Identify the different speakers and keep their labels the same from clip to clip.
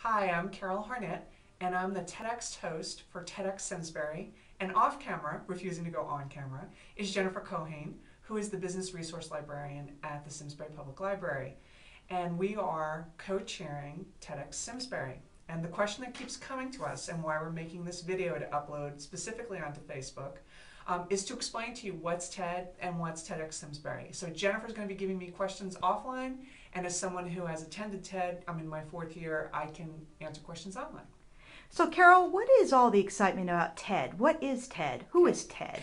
Speaker 1: Hi, I'm Carol Harnett, and I'm the TEDx host for TEDxSimsbury. And off camera, refusing to go on camera, is Jennifer Cohane, who is the business resource librarian at the Simsbury Public Library. And we are co-chairing TEDxSimsbury. And the question that keeps coming to us and why we're making this video to upload specifically onto Facebook is to explain to you what's TED and what's TEDxSimsbury. So Jennifer's going to be giving me questions offline, and as someone who has attended TED, I'm in my 4th year, I can answer questions online.
Speaker 2: So Carol, what is all the excitement about TED? What is TED? Who is TED?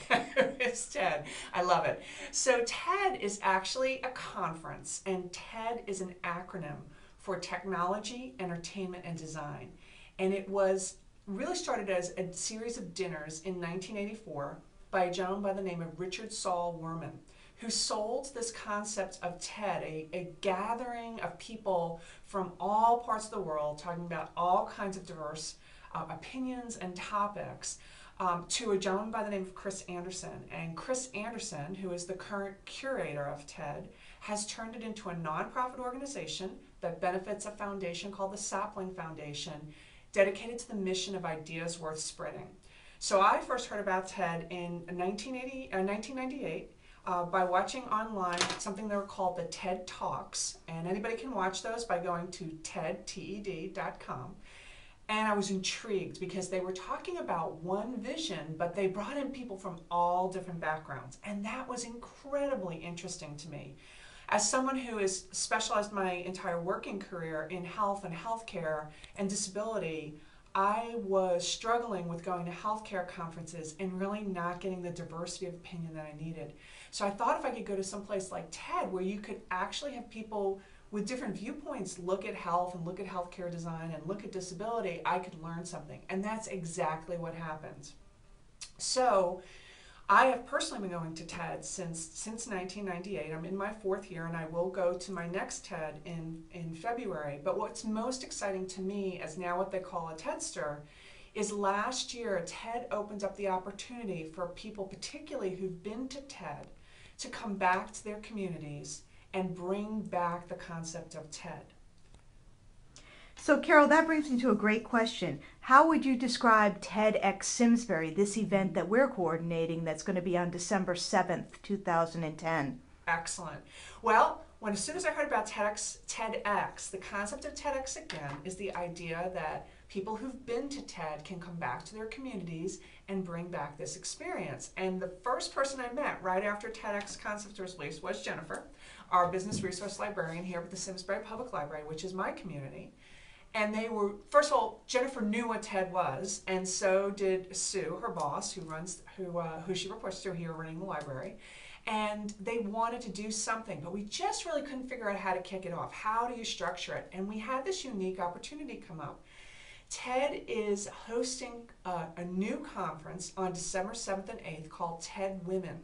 Speaker 1: It's TED. I love it. So TED is actually a conference, and TED is an acronym for Technology, Entertainment, and Design. And it was really started as a series of dinners in 1984 by a gentleman by the name of Richard Saul Wurman, who sold this concept of TED, a gathering of people from all parts of the world talking about all kinds of diverse opinions and topics, to a gentleman by the name of Chris Anderson. And Chris Anderson, who is the current curator of TED, has turned it into a nonprofit organization that benefits a foundation called the Sapling Foundation, dedicated to the mission of ideas worth spreading. So I first heard about TED in 1998 by watching online something that were called the TED Talks, and anybody can watch those by going to TED.com. And I was intrigued because they were talking about one vision, but they brought in people from all different backgrounds, and that was incredibly interesting to me. As someone who has specialized my entire working career in health and healthcare and disability, I was struggling with going to healthcare conferences and really not getting the diversity of opinion that I needed. So I thought if I could go to some place like TED where you could actually have people with different viewpoints look at health and look at healthcare design and look at disability, I could learn something. And that's exactly what happened. So I have personally been going to TED since 1998. I'm in my 4th year, and I will go to my next TED in February. But what's most exciting to me, as now what they call a TEDster, is last year TED opened up the opportunity for people, particularly who've been to TED, to come back to their communities and bring back the concept of TED.
Speaker 2: So Carol, that brings me to a great question. How would you describe TEDxSimsbury, this event that we're coordinating that's going to be on December 7th, 2010?
Speaker 1: Excellent. Well, as soon as I heard about TEDx, the concept of TEDx again is the idea that people who've been to TED can come back to their communities and bring back this experience. And the first person I met right after TEDx concept was released was Jennifer, our business resource librarian here at the Simsbury Public Library, which is my community. And they were, first of all, Jennifer knew what TED was, and so did Sue, her boss, who she reports to here running the library. And they wanted to do something, but we just really couldn't figure out how to kick it off. How do you structure it? And we had this unique opportunity come up. TED is hosting a new conference on December 7th and 8th called TED Women.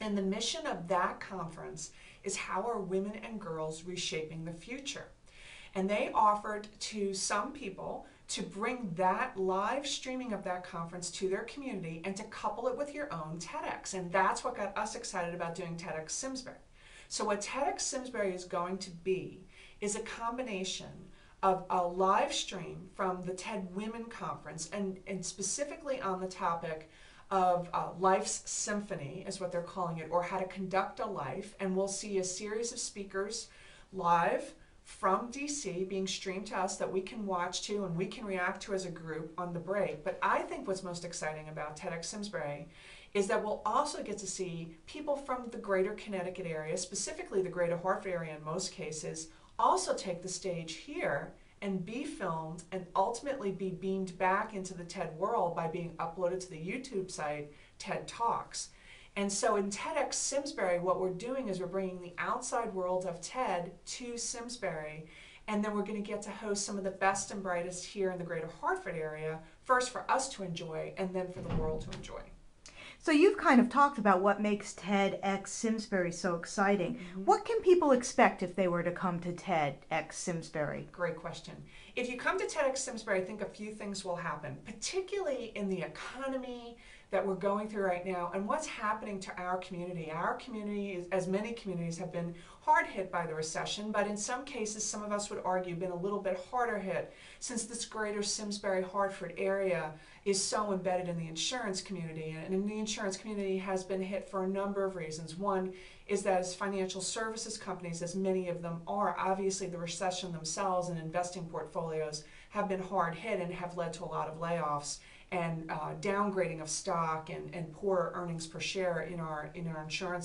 Speaker 1: And the mission of that conference is how are women and girls reshaping the future? And they offered to some people to bring that live streaming of that conference to their community and to couple it with your own TEDx. And that's what got us excited about doing TEDxSimsbury. So what TEDxSimsbury is going to be is a combination of a live stream from the TED Women Conference and specifically on the topic of Life's Symphony is what they're calling it, or how to conduct a life. And we'll see a series of speakers live from DC being streamed to us that we can watch to and we can react to as a group on the break. But I think what's most exciting about TEDxSimsbury is that we'll also get to see people from the greater Connecticut area, specifically the greater-Hartford area in most cases, also take the stage here and be filmed and ultimately be beamed back into the TED world by being uploaded to the YouTube site TED Talks. And so in TEDxSimsbury, what we're doing is we're bringing the outside world of TED to Simsbury, and then we're going to get to host some of the best and brightest here in the greater-Hartford area, first for us to enjoy and then for the world to enjoy.
Speaker 2: So you've kind of talked about what makes TEDxSimsbury so exciting. What can people expect if they were to come to TEDxSimsbury?
Speaker 1: Great question. If you come to TEDxSimsbury, I think a few things will happen, particularly in the economy that we're going through right now and what's happening to our community. Our community, as many communities, have been hard hit by the recession, but in some cases, some of us would argue, been a little bit harder hit, since this greater Simsbury, Hartford area is so embedded in the insurance community, and the insurance community has been hit for a number of reasons. One is that as financial services companies, as many of them are, obviously the recession themselves and investing portfolios have been hard hit and have led to a lot of layoffs and downgrading of stock and poor earnings per share in our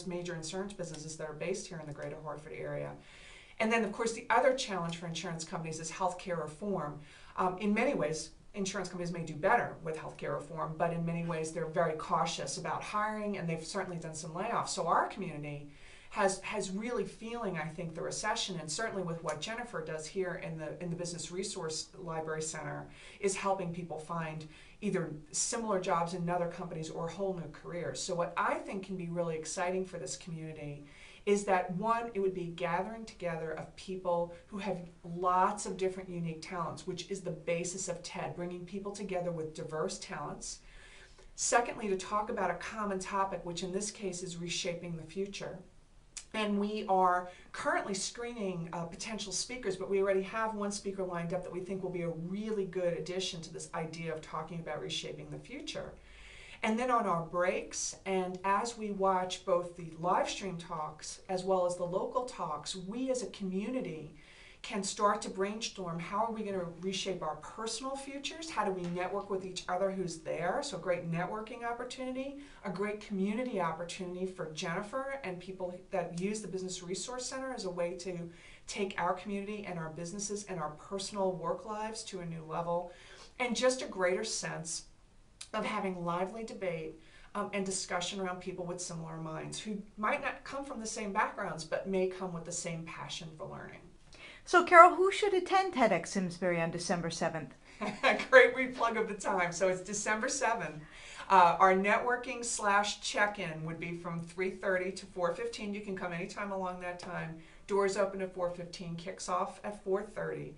Speaker 1: major insurance businesses that are based here in the greater Hartford area. And then, of course, the other challenge for insurance companies is healthcare reform. In many ways, insurance companies may do better with healthcare reform, but in many ways they're very cautious about hiring, and they've certainly done some layoffs. So our community has really feeling, I think, the recession, and certainly with what Jennifer does here in the Business Resource Library Center, is helping people find either similar jobs in other companies or whole new careers. So what I think can be really exciting for this community is that, one, it would be gathering together of people who have lots of different unique talents, which is the basis of TED, bringing people together with diverse talents. Secondly, to talk about a common topic, which in this case is reshaping the future. And we are currently screening potential speakers, but we already have one speaker lined up that we think will be a really good addition to this idea of talking about reshaping the future. And then on our breaks, and as we watch both the live stream talks as well as the local talks, we as a community can start to brainstorm, how are we going to reshape our personal futures? How do we network with each other who's there? So a great networking opportunity, a great community opportunity for Jennifer and people that use the Business Resource Center as a way to take our community and our businesses and our personal work lives to a new level, and just a greater sense of having lively debate and discussion around people with similar minds who might not come from the same backgrounds but may come with the same passion for learning.
Speaker 2: So, Carol, who should attend TEDxSimsbury on December 7th?
Speaker 1: Great replug of the time. So it's December 7th. Our networking / check-in would be from 3:30 to 4:15. You can come anytime along that time. Doors open at 4:15, kicks off at 4:30.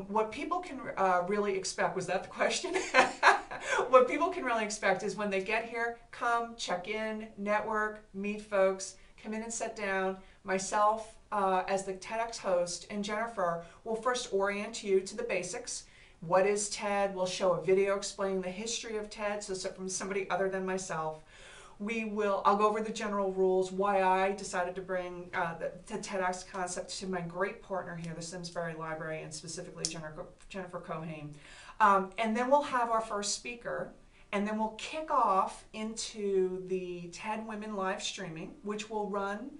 Speaker 1: What people can really expect, was that the question? What people can really expect is when they get here, come, check in, network, meet folks, come in and sit down. Myself, as the TEDx host, and Jennifer will first orient you to the basics. What is TED? We'll show a video explaining the history of TED, so from somebody other than myself. I'll go over the general rules, why I decided to bring the TEDx concept to my great partner here, the Simsbury Library, and specifically Jennifer Cohane. And then we'll have our first speaker, and then we'll kick off into the TED Women live streaming, which will run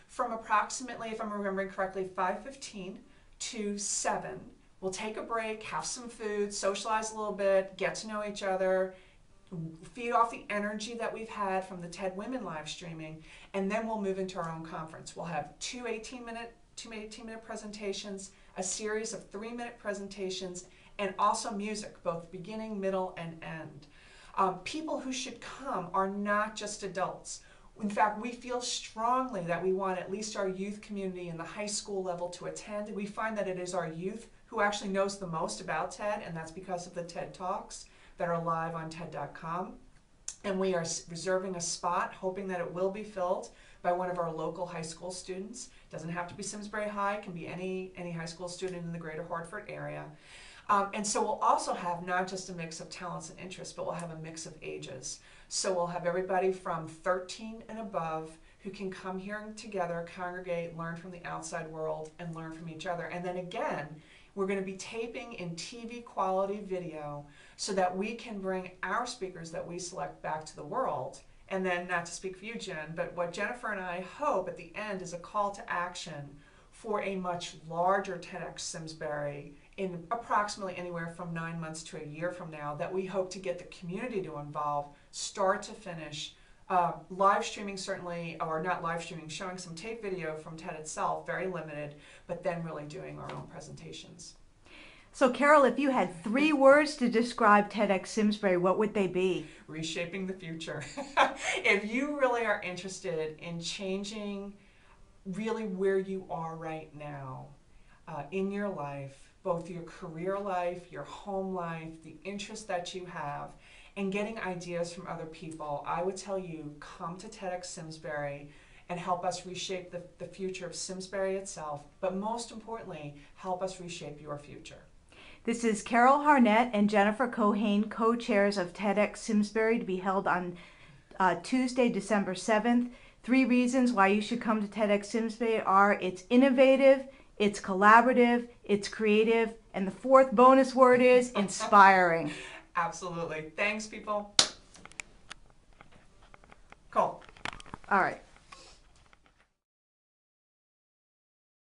Speaker 1: from approximately, if I'm remembering correctly, 5:15 to 7. We'll take a break, have some food, socialize a little bit, get to know each other, feed off the energy that we've had from the TED Women live streaming, and then we'll move into our own conference. We'll have two 18-minute presentations, a series of 3-minute presentations, and also music, both beginning, middle, and end. People who should come are not just adults. In fact, we feel strongly that we want at least our youth community in the high school level to attend. We find that it is our youth who actually knows the most about TED, and that's because of the TED Talks that are live on TED.com. And we are reserving a spot, hoping that it will be filled by one of our local high school students. It doesn't have to be Simsbury High, it can be any high school student in the greater Hartford area. And so we'll also have not just a mix of talents and interests, but we'll have a mix of ages. So we'll have everybody from 13 and above who can come here together, congregate, learn from the outside world, and learn from each other. And then again, we're going to be taping in TV quality video so that we can bring our speakers that we select back to the world. And then, not to speak for you, Jen, but what Jennifer and I hope at the end is a call to action for a much larger TEDxSimsbury in approximately anywhere from 9 months to a year from now, that we hope to get the community to involve, start to finish. Live streaming certainly, or not live streaming, showing some tape video from TED itself, very limited, but then really doing our own presentations.
Speaker 2: So, Carol, if you had 3 words to describe TEDxSimsbury, what would they be?
Speaker 1: Reshaping the future. If you really are interested in changing really where you are right now in your life, both your career life, your home life, the interests that you have, and getting ideas from other people, I would tell you, come to TEDxSimsbury and help us reshape the future of Simsbury itself, but most importantly, help us reshape your future.
Speaker 2: This is Carol Harnett and Jennifer Cohane, co-chairs of TEDxSimsbury, to be held on Tuesday, December 7th. 3 reasons why you should come to TEDxSimsbury are: it's innovative, it's collaborative, it's creative, and the 4th bonus word is inspiring.
Speaker 1: Absolutely. Thanks, people. Cool.
Speaker 2: All right.